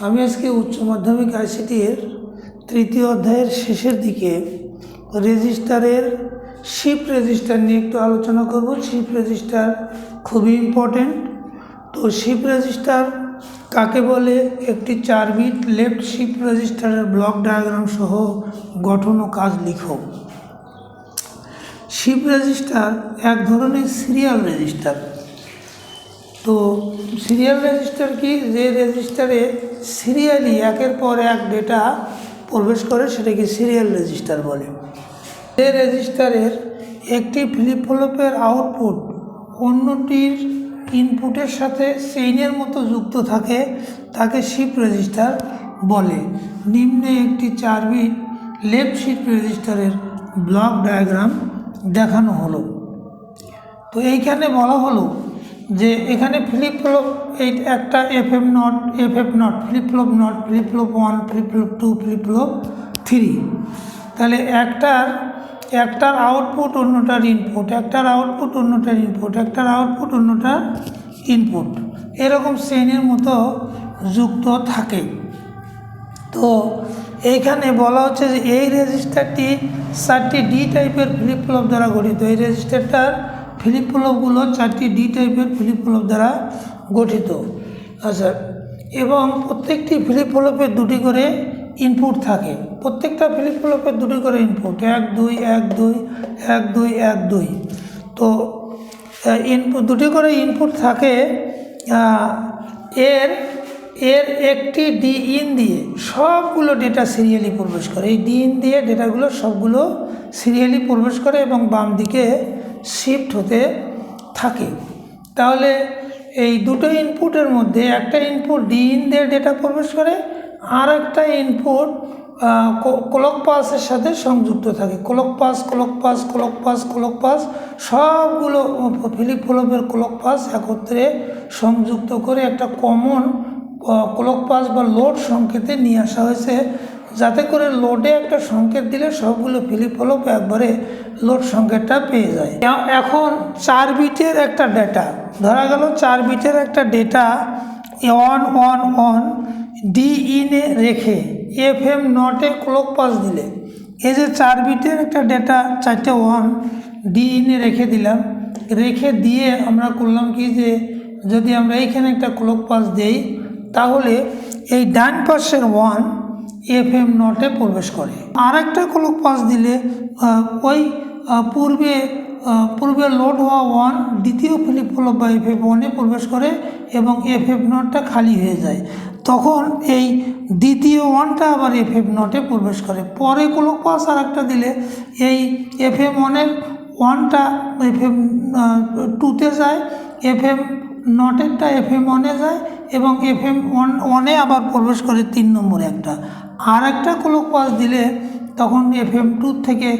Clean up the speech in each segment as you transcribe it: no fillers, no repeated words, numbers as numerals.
আমি আজকে উচ্চ মাধ্যমিক আইসিটির তৃতীয় অধ্যায়ের শেষের দিকে রেজিস্টারের শিফট রেজিস্টার নিয়ে একটু আলোচনা করব। শিফট রেজিস্টার খুবই ইম্পর্টেন্ট। তো শিফট রেজিস্টার কাকে বলে, একটি 4 বিট লেফট শিফট রেজিস্টারের ব্লক ডায়াগ্রাম সহ গঠন ও কাজ লিখো। শিফট রেজিস্টার এক ধরনের সিরিয়াল রেজিস্টার। তো সিরিয়াল রেজিস্টার কি, যে রেজিস্টারে সিরিয়ালি একের পর এক ডেটা প্রবেশ করে সেটাকে সিরিয়াল রেজিস্টার বলে। যে রেজিস্টারের একটি ফ্লিপ ফ্লপের আউটপুট অন্যটির ইনপুটের সাথে চেইনের মতো যুক্ত থাকে তাকে শিফট রেজিস্টার বলে। নিম্নে একটি 4 বিট লেফট শিফট রেজিস্টারের ব্লক ডায়াগ্রাম দেখানো হলো। তো এইখানে বলা হলো যে এখানে ফ্লিপ ফ্লপ এই একটা FF not flip flop not, flip flop 1, flip flop 2, flip flop 3। তাহলে একটার আউটপুট অন্যটার ইনপুট, একটার আউটপুট অন্যটার ইনপুট, একটার আউটপুট অন্যটার ইনপুট, এরকম শ্রেণীর মতো যুক্ত থাকে। তো এইখানে বলা হচ্ছে যে এই রেজিস্টারটি 4টি ডি টাইপের ফ্লিপ ফ্লপ দ্বারা গঠিত। এই রেজিস্টারটার ফ্লিপ ফ্লপগুলো 4টি ডি টাইপের ফ্লিপ ফ্লপ দ্বারা গঠিত। আচ্ছা, এবং প্রত্যেকটি ফ্লিপ ফ্লপের 2টি করে ইনপুট থাকে। প্রত্যেকটা ফ্লিপ ফ্লপের 2টি করে ইনপুট, 1 2 1 2 1 2 1 2। তো ইনপুট 2টি করে ইনপুট থাকে। এর একটি ডি ইন দিয়ে সবগুলো ডেটা সিরিয়ালি প্রবেশ করে। এই ডি ইন দিয়ে ডেটাগুলো সবগুলো সিরিয়ালি প্রবেশ করে এবং বাম দিকে শিফট হতে থাকে। তাহলে এই দুটো ইনপুটের মধ্যে একটা ইনপুট ডি ইন দিয়ে ডেটা প্রবেশ করে, আর একটা ইনপুট ক্লক পাসের সাথে সংযুক্ত থাকে। ক্লক পাস সবগুলো ফ্লিপ ফ্লপের ক্লক পাস একত্রে সংযুক্ত করে একটা কমন ক্লক পাস বা লোড সংকেতে নিয়ে আসা হয়েছে, যাতে করে লোডে একটা সংকেত দিলে সবগুলো ফ্লিপ ফ্লপ একবারে লোড সংকেতটা পেয়ে যায়। এখন 4 বিটের একটা ডেটা ধরা গেল, 4 বিটের একটা ডেটা 1 1 1 ডি ইনে রেখে এফএম নটে ক্লক পাস দিলে, এই যে 4 বিটের একটা ডেটা 4টে 1 ডি ইনে রেখে দিলাম, রেখে দিয়ে আমরা করলাম কি, যে যদি আমরা এইখানে একটা ক্লক পাস দেই তাহলে এই ডান পাশের 1 এফএম নটে প্রবেশ করে। আর একটা ক্লক পাস দিলে ওই পূর্বে লোড হওয়া 1 দ্বিতীয় ফ্লিপ ফ্লপ বা এফএফ 1-এ প্রবেশ করে এবং এফএফ নটটা খালি হয়ে যায়। তখন এই দ্বিতীয় 1টা আবার এফএফ নটে প্রবেশ করে। পরে ক্লক পাস আর একটা দিলে এই এফএম 1-এর 1টা এফএম 2-তে যায়, এফএম নটেরটা এফএম 1-এ যায় এবং এফএম 1-এ আবার প্রবেশ করে 3 নম্বরে একটা। আর একটা ক্লক পাস দিলে তখন এফএম 2 থেকে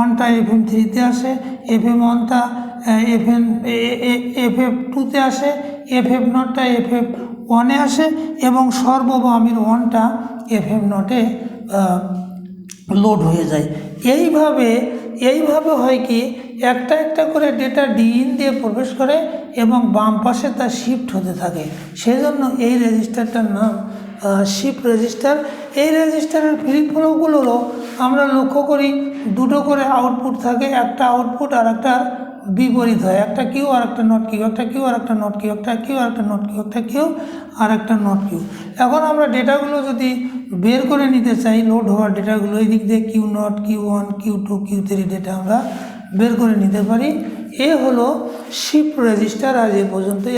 1টা এফএম 3-তে আসে, এফএম 1টা এফএফ 2-তে আসে, এফএফ নটটা এফএফ 1-এ আসে এবং সর্ববামের 1টা এফএম নটে লোড হয়ে যায়। এইভাবে হয় কি, একটা করে ডেটা ডি ইন দিয়ে প্রবেশ করে এবং বাম পাশে তা শিফট হতে থাকে। সেজন্য এই রেজিস্টারটার নাম শিফট রেজিস্টার। এই রেজিস্টারের ফ্লিপ ফ্লপগুলোরও আমরা লক্ষ্য করি 2টো করে আউটপুট থাকে, একটা আউটপুট আর একটা বিপরীত হয়, একটা কিউ আর একটা নট কিউ, একটা কিউ আর একটা নট কিউ, একটা কিউ আর একটা নট কিউ, একটা কিউ আর একটা নট কিউ। এখন আমরা ডেটাগুলো যদি বের করে নিতে চাই, লোড হওয়ার ডেটাগুলো এই দিক দিয়ে Q naught, Q 1, Q 2, Q 3 data আমরা বের করে নিতে পারি। এ হলো শিফট রেজিস্টার। আজ এ পর্যন্ত।